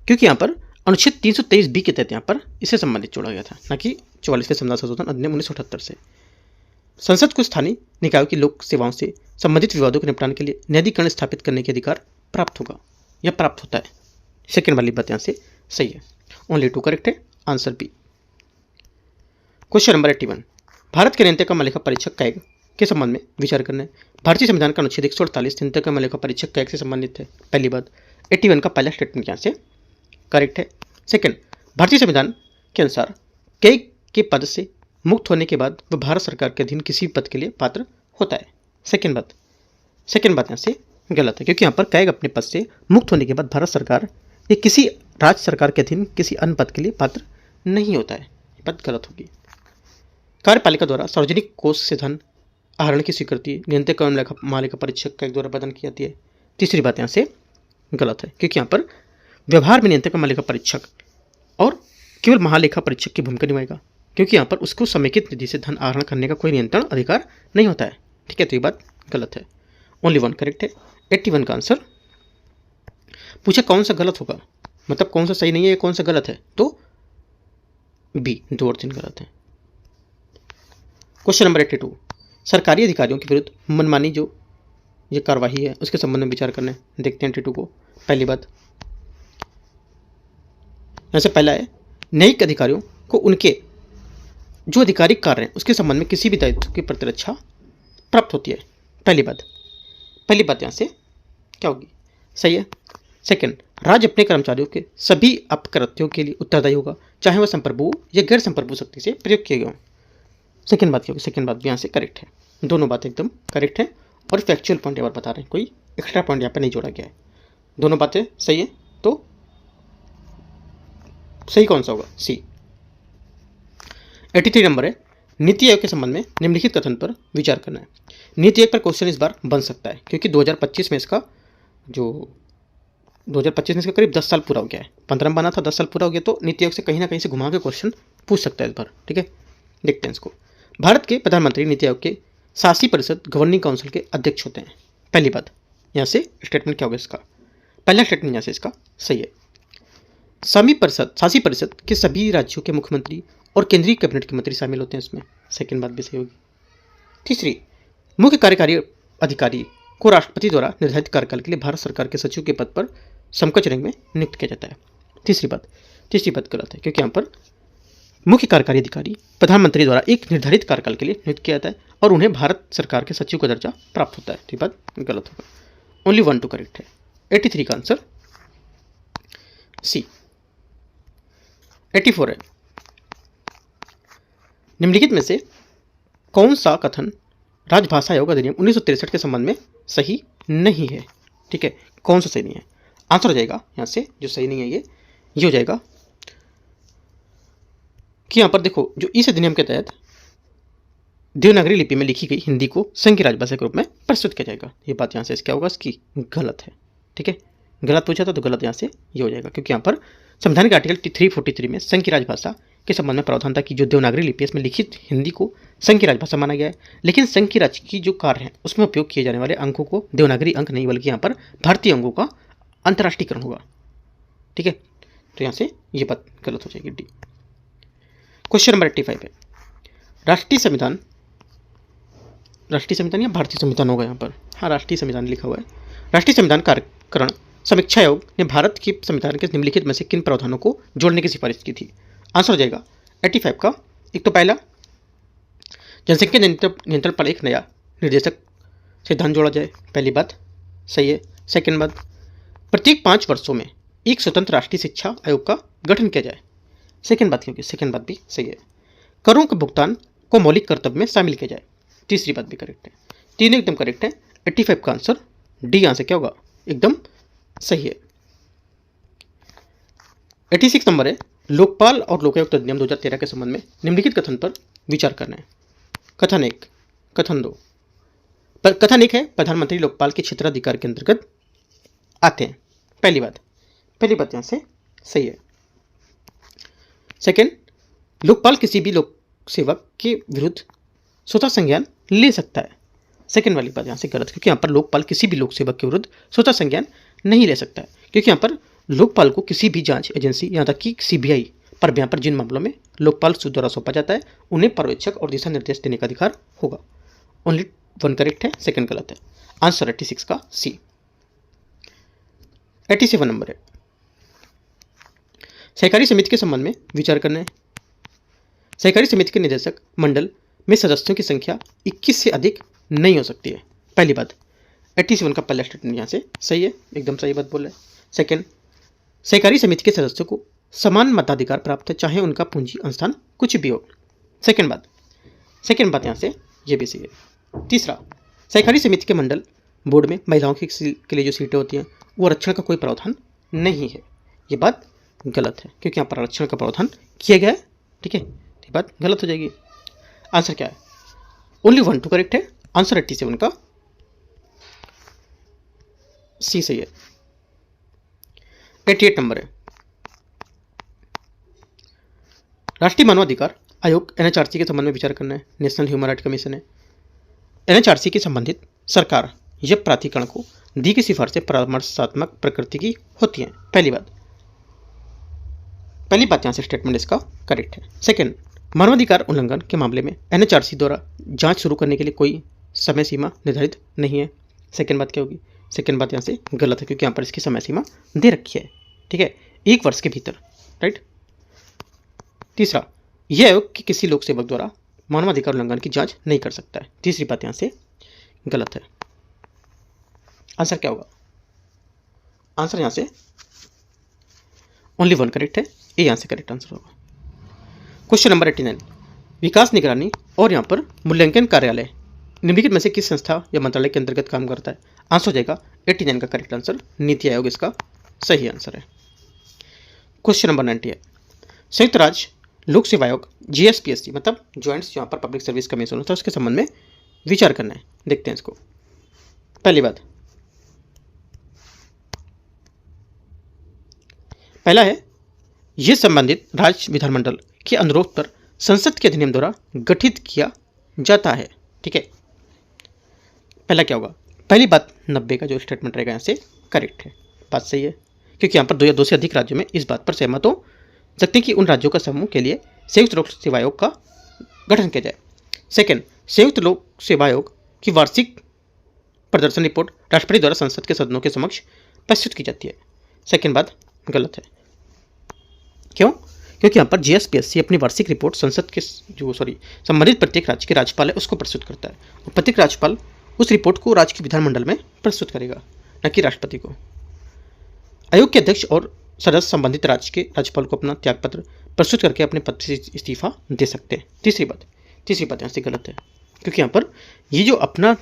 क्योंकि यहाँ पर अनुच्छेद 323B के तहत यहाँ पर इससे संबंधित जोड़ा गया था, न कि 44वें संविधान संशोधन अधिनियम 1978 से। संसद को स्थानीय निकायों की लोक सेवाओं से संबंधित विवादों के निपटान के लिए न्यायाधिकरण स्थापित करने के अधिकार प्राप्त होगा या प्राप्त होता है। सेकेंड वाली बात यहाँ से सही है। ओनली 2 करेक्ट है, answer B. Question number 81, Bharat के न्यूनतम लेखा परीक्षक कैग के संबंध में विचार करना है। भारतीय संविधान का अनुच्छेद 148 न्यूनतम लेखा परीक्षक कैग से संबंधित है। पहली बात, 81 का पहला स्टेटमेंट यहाँ से करेक्ट है। सेकंड, भारतीय संविधान के अनुसार कैग के पद से मुक्त होने के बाद वह भारत सरकार के अधीन किसी पद के लिए पात्र होता है। सेकंड बात यहाँ से गलत है, क्योंकि यहाँ पर कैग अपने पद से मुक्त होने के बाद भारत सरकार या किसी राज्य सरकार के अधीन किसी अन्य पद के लिए पात्र नहीं होता है। ये बात गलत होगी। कार्यपालिका द्वारा सार्वजनिक कोष से धन आहरण की स्वीकृति न्यूनतम लेखा परीक्षक कैग द्वारा प्रदान की जाती है। तीसरी बात यहाँ से गलत है, क्योंकि यहाँ पर व्यवहार में न्यूनतम लेखा परीक्षक और केवल महालेखा परीक्षक की भूमिका निभाएगा, क्योंकि यहाँ पर उसको समेकित निधि से धन आहरण करने का कोई नियंत्रण अधिकार नहीं होता है। ठीक है, तो ये बात गलत है। ओनली 1 करेक्ट है। 81 का आंसर पूछा कौन सा गलत होगा, मतलब कौन सा सही नहीं है, कौन सा गलत है, तो बी 2 और 3 गलत है। क्वेश्चन नंबर 82, सरकारी अधिकारियों के विरुद्ध मनमानी जो ये कार्रवाई है उसके संबंध में विचार करना है। देखते हैं 82 को। पहली बात यहाँ से पहला है, न्यायिक अधिकारियों को उनके जो आधिकारिक कार्य हैं उसके संबंध में किसी भी दायित्व की प्रतिरक्षा प्राप्त होती है। पहली बात यहाँ से क्या होगी? सही है। सेकंड, राज्य अपने कर्मचारियों के सभी अपकृत्यों के लिए उत्तरदायी होगा, चाहे वह संप्रभु या गैर संप्रभु शक्ति से प्रयोग किए गए हों। सेकंड बात क्या होगी? सेकंड बात भी यहाँ से करेक्ट है। दोनों बातें एकदम करेक्ट है और फैक्चुअल पॉइंट यहाँ पर बता रहे हैं, कोई एक्स्ट्रा पॉइंट यहाँ पर नहीं जोड़ा गया है। दोनों बातें सही है, तो सही कौन सा होगा? सी। 83 नंबर है, नीति आयोग के संबंध में निम्नलिखित कथन पर विचार करना है। नीति आयोग पर क्वेश्चन इस बार बन सकता है, क्योंकि 2025 में इसका करीब 10 साल पूरा हो गया है। 15 में बना था, 10 साल पूरा हो गया, तो नीति आयोग से कहीं ना कहीं से घुमा के क्वेश्चन पूछ सकता है इस बार। ठीक है, देखते हैं इसको। भारत के प्रधानमंत्री नीति आयोग के शासी परिषद गवर्निंग काउंसिल के अध्यक्ष होते हैं। पहली बात यहाँ से स्टेटमेंट क्या होगा इसका? पहला स्टेटमेंट यहाँ से इसका सही है। शासी परिषद के सभी राज्यों के मुख्यमंत्री और केंद्रीय कैबिनेट के मंत्री शामिल होते हैं इसमें। सेकेंड बात भी सही होगी। तीसरी, मुख्य कार्यकारी अधिकारी को राष्ट्रपति द्वारा निर्धारित कार्यकाल के लिए भारत सरकार के सचिव के पद पर समकक्ष रैंक में नियुक्त किया जाता है। तीसरी बात गलत है, क्योंकि यहाँ पर मुख्य कार्यकारी अधिकारी प्रधानमंत्री द्वारा एक निर्धारित कार्यकाल के लिए नियुक्त किया जाता है और उन्हें भारत सरकार के सचिव का दर्जा प्राप्त होता है। तो ये बात गलत होगा। ओनली 1 टू करेक्ट है। 83 का आंसर सी। 84 है, निम्नलिखित में से कौन सा कथन राजभाषा आयोग अधिनियम 1963 के संबंध में सही नहीं है? ठीक है, कौन सा सही नहीं है? आंसर हो जाएगा यहाँ से, जो सही नहीं है ये हो जाएगा कि यहाँ पर देखो, जो इस अधिनियम के तहत देवनागरी लिपि में लिखी गई हिंदी को संघ की राजभाषा के रूप में प्रस्तुत किया जाएगा। ये बात यहाँ से क्या होगा, इसकी गलत है। ठीक है, गलत पूछा था तो गलत यहाँ से ये हो जाएगा, क्योंकि यहाँ पर संविधान के आर्टिकल 343 में संघ की राजभाषा के संबंध में प्रावधान था कि जो देवनागरी लिपि है इसमें लिखित हिंदी को संघ की राजभाषा माना गया है। लेकिन संघ की राज्य की जो कार्य है उसमें उपयोग किए जाने वाले अंकों को देवनागरी अंक नहीं, बल्कि यहाँ पर भारतीय अंकों का अंतर्राष्ट्रीयकरण होगा। ठीक है, तो यहाँ से ये बात गलत हो जाएगी, डी। क्वेश्चन नंबर 85 है, राष्ट्रीय संविधान या भारतीय संविधान होगा यहाँ पर? हाँ, राष्ट्रीय संविधान लिखा हुआ है। राष्ट्रीय संविधान कार्यकरण समीक्षा आयोग ने भारत के संविधान के निम्नलिखित में से किन प्रावधानों को जोड़ने की सिफारिश की थी? आंसर हो जाएगा 85 का। एक तो पहला, जनसंख्या नियंत्रण पर एक नया निर्देशक सिद्धांत जोड़ा जाए। पहली बात सही है। सेकेंड बात, प्रत्येक 5 वर्षों में एक स्वतंत्र राष्ट्रीय शिक्षा आयोग का गठन किया जाए। सेकेंड बात भी सही है। करों के भुगतान को मौलिक कर्तव्य में शामिल किया जाए। तीसरी बात भी करेक्ट है। तीनों एकदम करेक्ट है। 85 का आंसर डी आंसर क्या होगा, एकदम सही है। 86 नंबर है, लोकपाल और लोकायुक्त अधिनियम 2013 के संबंध में निम्नलिखित कथन पर विचार करना है। कथन 1, कथन 2। कथन 1 है, प्रधानमंत्री लोकपाल के क्षेत्राधिकार के अंतर्गत आते हैं। पहली बात यहाँ से सही है। सेकेंड, लोकपाल किसी भी लोक सेवक के विरुद्ध स्वतः संज्ञान ले सकता है। सेकेंड वाली बात यहाँ से गलत, क्योंकि यहाँ पर लोकपाल किसी भी लोक सेवक के विरुद्ध स्वतः संज्ञान नहीं ले सकता है, क्योंकि यहाँ पर लोकपाल को किसी भी जांच एजेंसी, यहाँ तक कि सीबीआई पर यहाँ पर जिन मामलों में लोकपाल द्वारा सौंपा जाता है उन्हें पर्यवेक्षक और दिशा निर्देश देने का अधिकार होगा। ओनली 1 करेक्ट है, सेकेंड गलत है। आंसर 86 का सी। 87 नंबर है, सहकारी समिति के संबंध में विचार करना है। सहकारी समिति के निदेशक मंडल में सदस्यों की संख्या 21 से अधिक नहीं हो सकती है। पहली बात 87 का पहला स्टेटमेंट यहाँ से सही है, एकदम सही बात बोल रहे हैं। सेकेंड, सहकारी समिति के सदस्यों को समान मताधिकार प्राप्त है, चाहे उनका पूंजी अनुष्ठान कुछ भी हो। सेकेंड बात यहाँ से ये भी सही है। तीसरा, सहकारी समिति के मंडल बोर्ड में महिलाओं के लिए जो सीटें होती हैं वो आरक्षण का कोई प्रावधान नहीं है। ये बात गलत है, क्योंकि यहाँ पर आरक्षण का प्रावधान किया गया है। ठीक है, ये बात गलत हो जाएगी। आंसर क्या है, ओनली 1 टू करेक्ट है। आंसर 87 का सी सही है। 88 नंबर है, राष्ट्रीय मानवाधिकार आयोग एनएचआरसी के संबंध में विचार करना है। नेशनल ह्यूमन राइट कमीशन है। एनएचआरसी के संबंधित सरकार या प्राधिकरण को दी गई सिफारिशें परामर्शात्मक प्रकृति की होती हैं। पहली बात यहाँ से स्टेटमेंट इसका करेक्ट है। सेकेंड, मानवाधिकार उल्लंघन के मामले में एनएचआरसी द्वारा जांच शुरू करने के लिए कोई समय सीमा निर्धारित नहीं है। सेकेंड बात क्या होगी, सेकेंड बात यहाँ से गलत है, क्योंकि यहाँ पर इसकी समय सीमा दे रखी है। ठीक है, 1 वर्ष के भीतर, राइट। तीसरा, यह आयोग कि किसी लोक सेवक द्वारा मानवाधिकार उल्लंघन की जांच नहीं कर सकता है। तीसरी बात यहाँ से गलत है। आंसर क्या होगा, आंसर यहाँ से ओनली 1 करेक्ट है, ये यहाँ से करेक्ट आंसर होगा। क्वेश्चन नंबर 89, विकास निगरानी और यहाँ पर मूल्यांकन कार्यालय निम्नलिखित में से किस संस्था या मंत्रालय के अंतर्गत काम करता है? आंसर हो जाएगा 89 का करेक्ट आंसर नीति आयोग इसका सही आंसर है। क्वेश्चन नंबर 90 है, संयुक्त राज्य लोक सेवा आयोग जीएसपीएससी मतलब ज्वाइंट यहाँ पर पब्लिक सर्विस कमीशन होता है, उसके संबंध में विचार करना है। देखते हैं इसको। पहली बात, पहला है, यह संबंधित राज्य विधानमंडल के अनुरोध पर संसद के अधिनियम द्वारा गठित किया जाता है। ठीक है, पहला क्या होगा, पहली बात 90 का जो स्टेटमेंट रहेगा यहाँ से करेक्ट है, बात सही है, क्योंकि यहाँ पर 2 या 2 से अधिक राज्यों में इस बात पर सहमत हो सकते हैं कि उन राज्यों का समूह के लिए संयुक्त लोक सेवा आयोग का गठन किया जाए। सेकेंड, संयुक्त लोक सेवा आयोग की वार्षिक प्रदर्शन रिपोर्ट राष्ट्रपति द्वारा संसद के सदनों के समक्ष प्रस्तुत की जाती है। सेकेंड बात गलत है। क्यों? क्योंकि यहाँ पर जीएसपीएससी अपनी वार्षिक रिपोर्ट संसद के संबंधित प्रत्येक राज्य के राज्यपाल है उसको प्रस्तुत करता है और प्रत्येक राज्यपाल उस रिपोर्ट को राज्य के विधानमंडल में प्रस्तुत करेगा, न कि राष्ट्रपति को। आयोग के अध्यक्ष और सदस्य संबंधित राज्य के राज्यपाल को अपना त्यागपत्र प्रस्तुत करके अपने पद से इस्तीफा दे सकते हैं। तीसरी बात यहाँ से गलत है, क्योंकि यहाँ पर ये जो अपना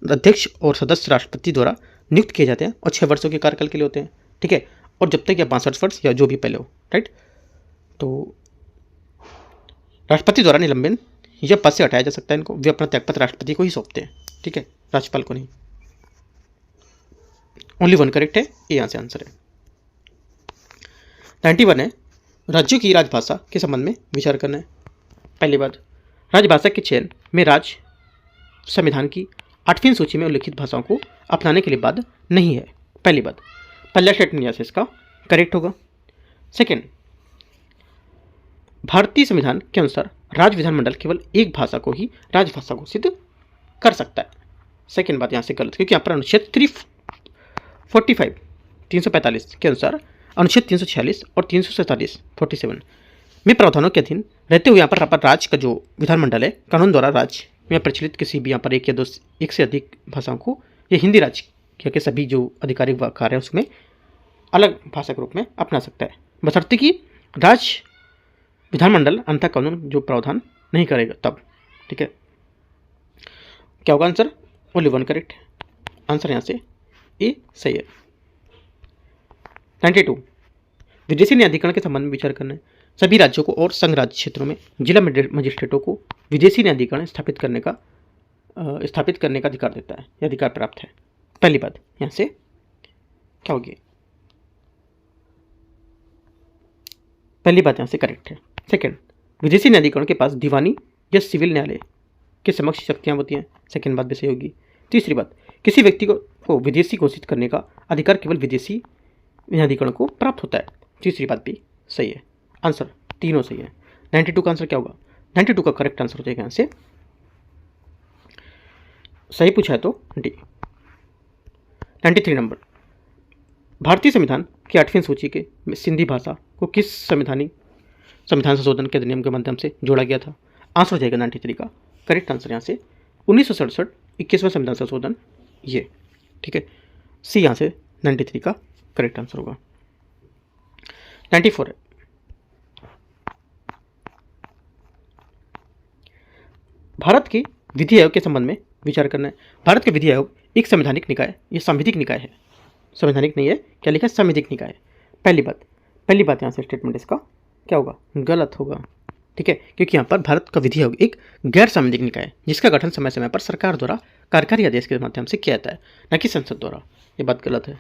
अध्यक्ष और सदस्य राष्ट्रपति द्वारा नियुक्त किए जाते हैं और 6 वर्षों के कार्यकाल के लिए होते हैं, ठीक है, और जब तक या 62 वर्ष या जो भी पहले हो, राइट। तो राष्ट्रपति द्वारा निलंबन या पद से हटाया जा सकता है इनको, वे अपना त्यागपत्र राष्ट्रपति को ही सौंपते हैं, ठीक है, राज्यपाल को नहीं। ओनली 1 करेक्ट है, ये यहाँ से आंसर है। 91 है, राज्यों की राजभाषा के संबंध में विचार करना है। पहली बात, राजभाषा के चयन में राज्य संविधान की 8वीं सूची में उल्लिखित भाषाओं को अपनाने के लिए बाध्य नहीं है। पहली बात, पहला स्टेटमेंट यहाँ से इसका करेक्ट होगा। सेकेंड, भारतीय संविधान के अनुसार राज्य विधानमंडल केवल एक भाषा को ही राजभाषा घोषित कर सकता है। सेकेंड बात यहाँ से गलत, क्योंकि यहाँ पर अनुच्छेद 345 के अनुसार अनुच्छेद 346 और 347 में प्रावधानों के अधीन रहते हुए यहाँ पर राज्य का जो विधानमंडल है कानून द्वारा राज्य में प्रचलित किसी भी यहाँ पर एक से अधिक भाषाओं को या हिंदी राज्य के सभी जो आधिकारिक कार्य है उसमें अलग भाषा के रूप में अपना सकता है, बशर्ते कि राज्य विधानमंडल अंतः कानून जो प्रावधान नहीं करेगा तब, ठीक है। क्या होगा आंसर? Only 1 correct. आंसर यहाँ से ए सही है। 92, विदेशी न्यायाधिकरण के संबंध में विचार करना है। सभी राज्यों को और संघ राज्य क्षेत्रों में जिला मजिस्ट्रेटों को विदेशी न्यायाधिकरण स्थापित करने का अधिकार देता है, यह अधिकार प्राप्त है। पहली बात यहाँ से क्या होगी? पहली बात यहाँ से करेक्ट है। सेकंड, विदेशी न्यायाधिकरण के पास दीवानी या सिविल न्यायालय के समक्ष शक्तियाँ होती हैं, सेकंड बात भी सही होगी। तीसरी बात, किसी व्यक्ति को विदेशी घोषित करने का अधिकार केवल विदेशी न्यायाधिकरण को प्राप्त होता है, तीसरी बात भी सही है। आंसर तीनों सही है। 92 का आंसर क्या होगा? 92 का करेक्ट आंसर हो जाएगा यहाँ से, सही पूछा है तो डी। 93 नंबर, भारतीय संविधान की 8वीं सूची के सिंधी भाषा को किस संविधान संशोधन के अधिनियम के माध्यम से जोड़ा गया था? आंसर हो जाएगा 93 का करेक्ट आंसर यहाँ से 1967 21वां संविधान संशोधन, ये ठीक है, सी यहाँ से 93 का करेक्ट आंसर होगा। 94 है, भारत के विधि आयोग के संबंध में विचार करना है। भारत के विधि आयोग एक संवैधानिक निकाय, ये सांविधिक निकाय है, संवैधानिक नहीं है, क्या लिखा है? सांविधिक निकाय। पहली बात यहाँ से स्टेटमेंट इसका क्या होगा? गलत होगा, ठीक है, क्योंकि यहाँ पर भारत का विधि आयोग एक गैर सांविधिक निकाय है जिसका गठन समय समय पर सरकार द्वारा कार्यकारी आदेश के माध्यम से किया जाता है, न कि संसद द्वारा। ये बात गलत है।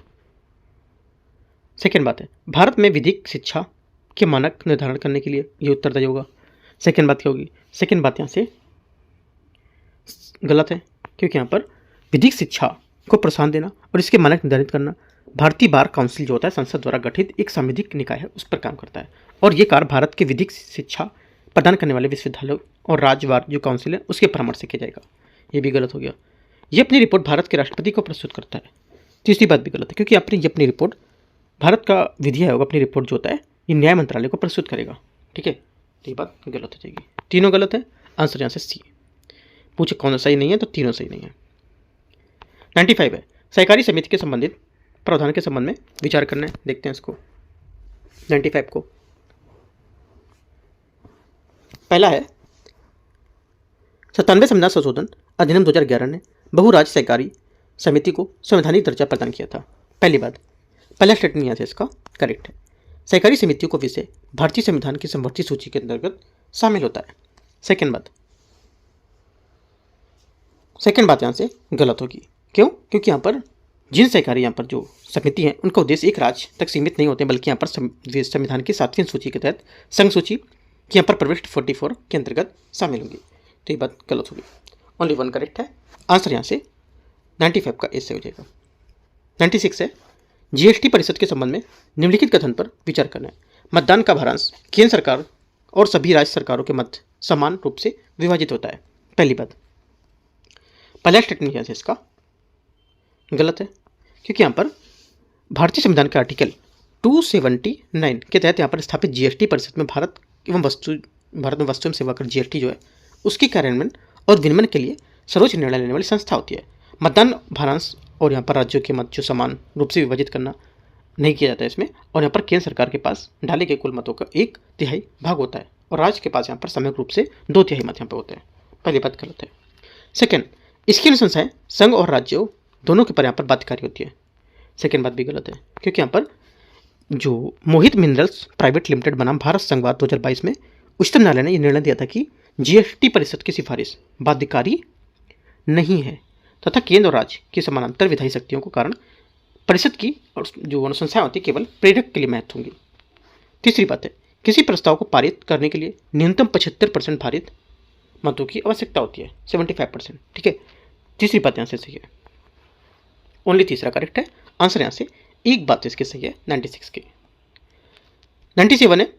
सेकेंड बात है, भारत में विधिक शिक्षा के मानक निर्धारण करने के लिए ये उत्तरदायी होगा। सेकेंड बात क्या होगी? सेकेंड बात यहाँ से गलत है, क्योंकि यहाँ पर विधिक शिक्षा को प्रोत्साहन देना और इसके मानक निर्धारित करना भारतीय बार काउंसिल जो होता है संसद द्वारा गठित एक सांविधिक निकाय है, उस पर काम करता है, और ये कार्य भारत के विधिक शिक्षा प्रदान करने वाले विश्वविद्यालयों और राज्यवार जो काउंसिल है उसके परामर्श से किया जाएगा। ये भी गलत हो गया। ये अपनी रिपोर्ट भारत के राष्ट्रपति को प्रस्तुत करता है। तीसरी बात भी गलत है, क्योंकि अपनी रिपोर्ट भारत का विधि आयोग अपनी रिपोर्ट जो होता है ये न्याय मंत्रालय को प्रस्तुत करेगा, ठीक है, तो ये बात गलत हो जाएगी। तीनों गलत है, आंसर यहाँ से सी। पूछे कौन सा सही नहीं है, तो तीनों सही नहीं है। 95 है, सहकारी समिति के संबंधित प्रावधान के संबंध में विचार करना है। देखते हैं इसको 95 को। पहला है, 97 संविधान संशोधन अधिनियम 2011 ने बहुराज्य सहकारी समिति को संवैधानिक दर्जा प्रदान किया था। पहली बात, पहला स्टेटमेंट यहाँ से इसका करेक्ट है। सहकारी समितियों को विषय भारतीय संविधान की समवर्ती सूची के अंतर्गत शामिल होता है। सेकेंड बात यहाँ से गलत होगी। क्यों? क्योंकि यहाँ पर जिन सहकारी यहाँ पर जो समिति हैं उनका उद्देश्य एक राज्य तक सीमित नहीं होते, बल्कि यहाँ पर संविधान की 7वीं सूची के तहत संघ सूची की यहाँ पर प्रविष्ट 44 के अंतर्गत शामिल होगी, तो ये बात गलत होगी। ओनली 1 करेक्ट है। आंसर यहाँ से 95 का ए से हो जाएगा। 96 है, जीएसटी परिषद के संबंध में निम्नलिखित कथन पर विचार करना है। मतदान का भारांश केंद्र सरकार और सभी राज्य सरकारों के मध्य समान रूप से विभाजित होता है। पहली बात, पहला स्टेटमेंट यहाँ से इसका गलत है, क्योंकि यहाँ पर भारतीय संविधान के आर्टिकल 279 के तहत यहाँ पर स्थापित जीएसटी परिषद में भारत में वस्तु एवं सेवा कर जीएसटी जो है उसके कार्यान्वयन और विनियमन के लिए सर्वोच्च निर्णय लेने वाली संस्था होती है। मतदान भारांश और यहाँ पर राज्यों के मत जो समान रूप से विभाजित करना नहीं किया जाता है इसमें, और यहाँ पर केंद्र सरकार के पास डाले गए कुल मतों का 1/3 भाग होता है और राज्य के पास यहाँ पर सामूहिक रूप से 2/3 मत यहाँ पर होते हैं। पहली बात गलत है। सेकेंड, इसकी अनुशंसाएं संघ और राज्यों दोनों के पर यहाँ पर बाध्यकारी होती है। सेकेंड बात भी गलत है, क्योंकि यहाँ पर जो मोहित मिनरल्स प्राइवेट लिमिटेड बनाम भारत संघवाद 2022 में उच्चतम न्यायालय ने यह निर्णय दिया था कि जीएसटी परिषद की सिफारिश बाध्यकारी नहीं है तथा केंद्र और राज्य की समानांतर विधायी शक्तियों के कारण परिषद की और जो अनुशंसाएं होती केवल प्रेरक के लिए महत्व होंगी। तीसरी बात है, किसी प्रस्ताव को पारित करने के लिए न्यूनतम 75% भारित मतों की आवश्यकता होती है, 75%। ठीक है, तीसरी बात यहाँ से सही है, ओनली तीसरा करेक्ट है। आंसर यहाँ से एक बात इसकी सही है 96 की। 97 है,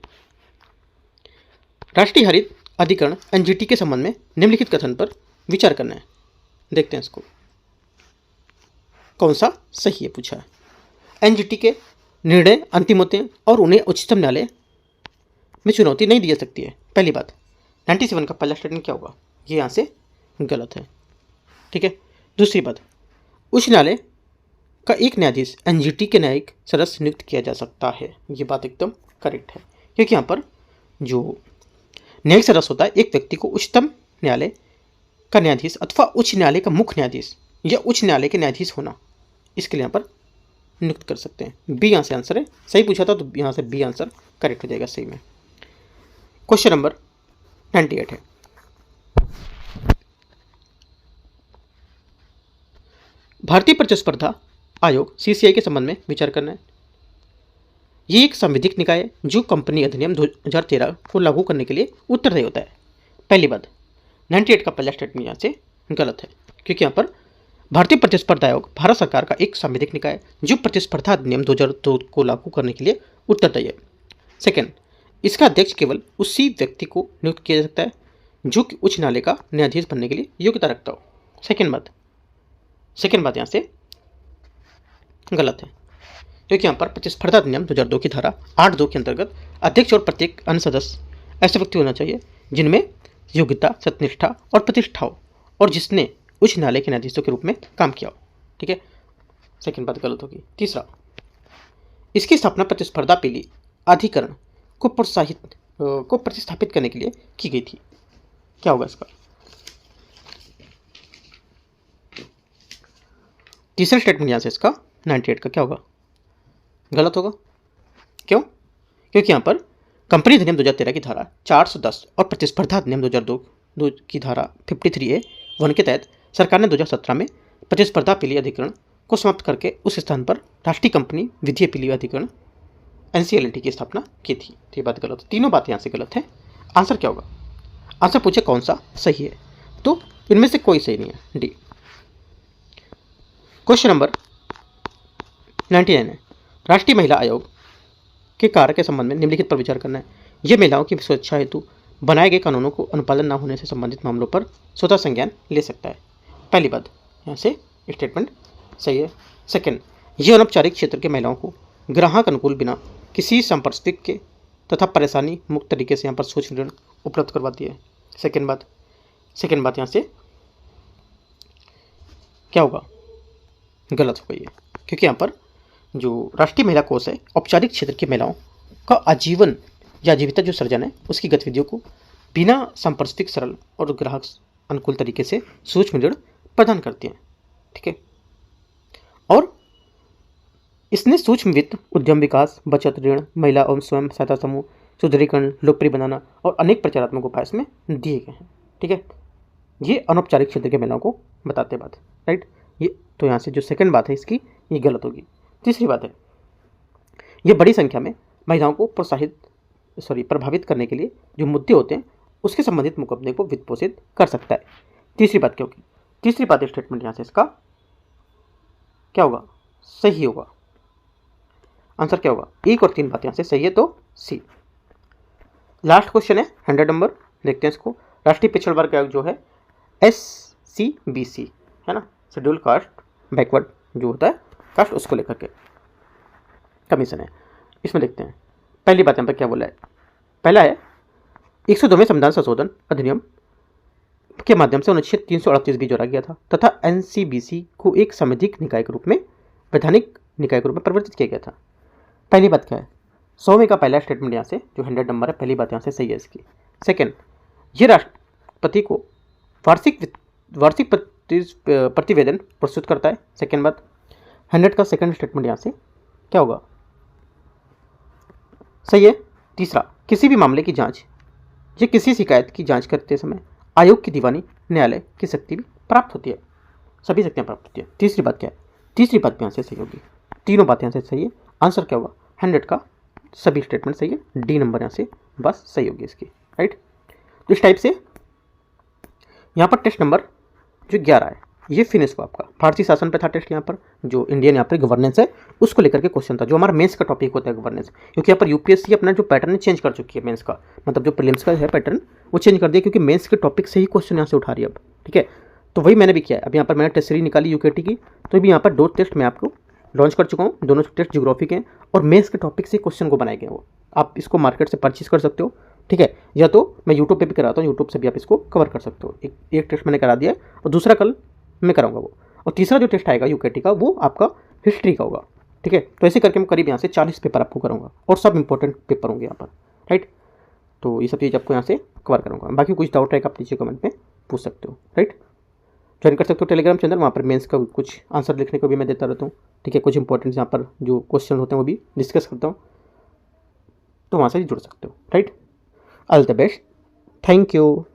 राष्ट्रीय हरित अधिकरण एनजीटी के संबंध में निम्नलिखित कथन पर विचार करना है। देखते हैं इसको कौन सा सही है पूछा है। एनजीटी के निर्णय अंतिम होते हैं और उन्हें उच्चतम न्यायालय में चुनौती नहीं दी जा सकती है। पहली बात, 97 का पहला स्टेटमेंट क्या होगा, ये यहाँ से गलत है। ठीक है, दूसरी बात, उच्च न्यायालय का एक न्यायाधीश एनजीटी के न्यायिक सदस्य नियुक्त किया जा सकता है, ये बात एकदम करेक्ट है, क्योंकि यहाँ पर जो न्यायिक सदस्य होता है एक व्यक्ति को उच्चतम न्यायालय का न्यायाधीश अथवा उच्च न्यायालय का मुख्य न्यायाधीश या उच्च न्यायालय के न्यायाधीश होना, इसके लिए यहाँ पर नियुक्त कर सकते हैं। बी यहाँ से आंसर है, सही पूछा था तो यहाँ से बी आंसर करेक्ट हो जाएगा सही में। क्वेश्चन नंबर 98 है, भारतीय प्रतिस्पर्धा आयोग सीसीआई के संबंध में विचार करना है। ये एक संवैधानिक निकाय है जो कंपनी अधिनियम 2013 को लागू करने के लिए उत्तरदायी होता है। पहली बात, 98 का पहला स्टेटमेंट यहाँ से गलत है, क्योंकि यहाँ पर भारतीय प्रतिस्पर्धा आयोग भारत सरकार का एक संवैधानिक निकाय है जो प्रतिस्पर्धा अधिनियम 2002 को लागू करने के लिए उत्तरदायी है। सेकेंड, इसका अध्यक्ष केवल उसी व्यक्ति को नियुक्त किया जा सकता है जो कि उच्च न्यायालय का न्यायाधीश बनने के लिए योग्यता रखता हो। सेकेंड बात यहाँ से गलत है, क्योंकि यहाँ पर प्रतिस्पर्धा अधिनियम 2002 की धारा 8(2) के अंतर्गत अध्यक्ष और प्रत्येक अन्य सदस्य ऐसे व्यक्ति होना चाहिए जिनमें योग्यता, सत्यनिष्ठा और प्रतिष्ठा हो और जिसने उच्च न्यायालय के न्यायाधीशों के रूप में काम किया हो। ठीक है, सेकेंड बात गलत होगी। तीसरा, इसकी स्थापना प्रतिस्पर्धा पीली अधिकरण को प्रतिस्थापित करने के लिए की गई थी। क्या होगा इसका? तीसरा स्टेटमेंट यहाँ से इसका 98 का क्या होगा? गलत होगा। क्यों? क्योंकि यहाँ पर कंपनी अधिनियम 2013 की धारा 410 और प्रतिस्पर्धा अधिनियम 2002 की धारा 53A(1) के तहत सरकार ने 2017 में प्रतिस्पर्धा अपीलीय अधिकरण को समाप्त करके उस स्थान पर राष्ट्रीय कंपनी विधि अपीलीय अधिकरण NCLAT की स्थापना की थी। तो ये बात गलत है, तीनों बातें यहाँ से गलत है। आंसर क्या होगा? आंसर पूछे कौन सा सही है, तो इनमें से कोई सही नहीं है, डी। क्वेश्चन नंबर 99 है, राष्ट्रीय महिला आयोग के कार्य के संबंध में निम्नलिखित पर विचार करना है। यह महिलाओं की सुरक्षा हेतु बनाए गए कानूनों को अनुपालन न होने से संबंधित मामलों पर स्वतः संज्ञान ले सकता है। पहली बात, यहाँ से स्टेटमेंट सही है। सेकंड, ये अनौपचारिक क्षेत्र के महिलाओं को ग्राहक अनुकूल बिना किसी सांप्रदायिक के तथा परेशानी मुक्त तरीके से यहाँ पर सूक्ष्म ऋण उपलब्ध करवाती है। सेकंड बात यहाँ से क्या होगा? गलत हो गई है, क्योंकि यहाँ पर जो राष्ट्रीय महिला कोष है औपचारिक क्षेत्र की महिलाओं का आजीवन या आजीविका जो सृजन है उसकी गतिविधियों को बिना सांप्रदायिक, सरल और ग्राहक अनुकूल तरीके से सूक्ष्म ऋण प्रदान करती हैं। ठीक है, और इसने सूक्ष्म वित्त, उद्यम विकास, बचत ऋण, महिला एवं स्वयं सहायता समूह सुदृढ़ीकरण, लोकप्रिय बनाना और अनेक प्रचारात्मक उपाय इसमें दिए गए हैं। ठीक है, ये अनौपचारिक क्षेत्र के महिलाओं को बताते बात, राइट। ये तो यहाँ से जो सेकंड बात है इसकी ये गलत होगी। तीसरी बात है, ये बड़ी संख्या में महिलाओं को प्रभावित करने के लिए जो मुद्दे होते हैं उसके संबंधित मुकदमे को वित्त पोषित कर सकता है। तीसरी बात क्या होगी? तीसरी बात स्टेटमेंट यहाँ से इसका क्या होगा? सही होगा। आंसर क्या होगा? 1 और 3 बात यहाँ से सही है, तो सी। लास्ट क्वेश्चन है 100 नंबर, देखते हैं इसको। राष्ट्रीय पिछड़ा वर्ग आयोग जो है SCBC है ना, शेड्यूल कास्ट बैकवर्ड जो होता है कास्ट, उसको लेकर के कमीशन है। इसमें देखते हैं पहली बात यहाँ पर क्या बोला है। पहला है 102वें संविधान संशोधन अधिनियम के माध्यम से अनुच्छेद 338 भी जोड़ा गया था तथा NCBC को एक संवैधानिक निकाय के रूप में, वैधानिक निकाय के रूप में परिवर्तित किया गया था। पहली बात क्या है? 100 में का पहला स्टेटमेंट यहाँ से जो 100 नंबर है, पहली बात यहाँ से सही है इसकी। सेकंड, ये राष्ट्रपति को वार्षिक प्रतिवेदन प्रस्तुत करता है। सेकंड बात, 100 का सेकंड स्टेटमेंट यहाँ से क्या होगा? सही है। तीसरा, किसी भी मामले की जांच या किसी शिकायत की जांच करते समय आयोग की दीवानी न्यायालय की शक्ति भी प्राप्त होती है, सभी शक्तियाँ प्राप्त होती है। तीसरी बात क्या है? तीसरी बात भी यहाँ से सही होगी, तीनों बातें यहाँ से सही है। आंसर क्या होगा? 100 का सभी स्टेटमेंट सही है, डी नंबर यहाँ से बस सही होगी इसकी, राइट। तो इस टाइप से यहाँ पर टेस्ट नंबर जो 11 है ये फिनिश हुआ आपका। भारतीय शासन पे था टेस्ट, यहाँ पर जो इंडियन यहाँ पर गवर्नेंस है उसको लेकर के क्वेश्चन था, जो हमारा मेंस का टॉपिक होता है गवर्नेंस, क्योंकि यहाँ पर यूपीएससी अपना जो पैटर्न चेंज कर चुकी है मेंस का, मतलब जो प्रीलिम्स का है पैटर्न वो चेंज कर दिया, क्योंकि मेंस के टॉपिक से ही क्वेश्चन यहाँ से उठा रही है अब, ठीक है। तो वही मैंने भी किया है। अब यहाँ पर मैंने टेस्ट सीरीज निकाली यूकेटी की, तो भी यहाँ पर 2 टेस्ट मैं आपको लॉन्च कर चुका हूँ, दोनों टेस्ट ज्योग्राफी के हैं और मेंस के टॉपिक से क्वेश्चन को बनाए गए वो। आप इसको मार्केट से परचेज कर सकते हो, ठीक है, या तो मैं यूट्यूब पे भी कराता हूँ, यूट्यूब से भी आप इसको कवर कर सकते हो। एक टेस्ट मैंने करा दिया है और दूसरा कल मैं कराऊंगा वो, और तीसरा जो टेस्ट आएगा यूकेटी का वो आपका हिस्ट्री का होगा, ठीक है। तो ऐसे करके मैं करीब यहाँ से 40 पेपर आपको कराऊंगा और सब इंपॉर्टेंट पेपर होंगे यहाँ पर, राइट। तो ये सब चीज़ आपको यहाँ से कवर करूँगा। बाकी कुछ डाउट है आप नीचे कमेंट में पूछ सकते हो, राइट। ज्वाइन कर सकते हो टेलीग्राम चैनल, वहाँ पर मेंस का कुछ आंसर लिखने को भी मैं देता रहता हूँ, ठीक है। कुछ इंपॉर्टेंट यहाँ पर जो क्वेश्चन होते हैं वो भी डिस्कस करता हूँ, तो वहाँ से जुड़ सकते हो, right. All the best, thank you.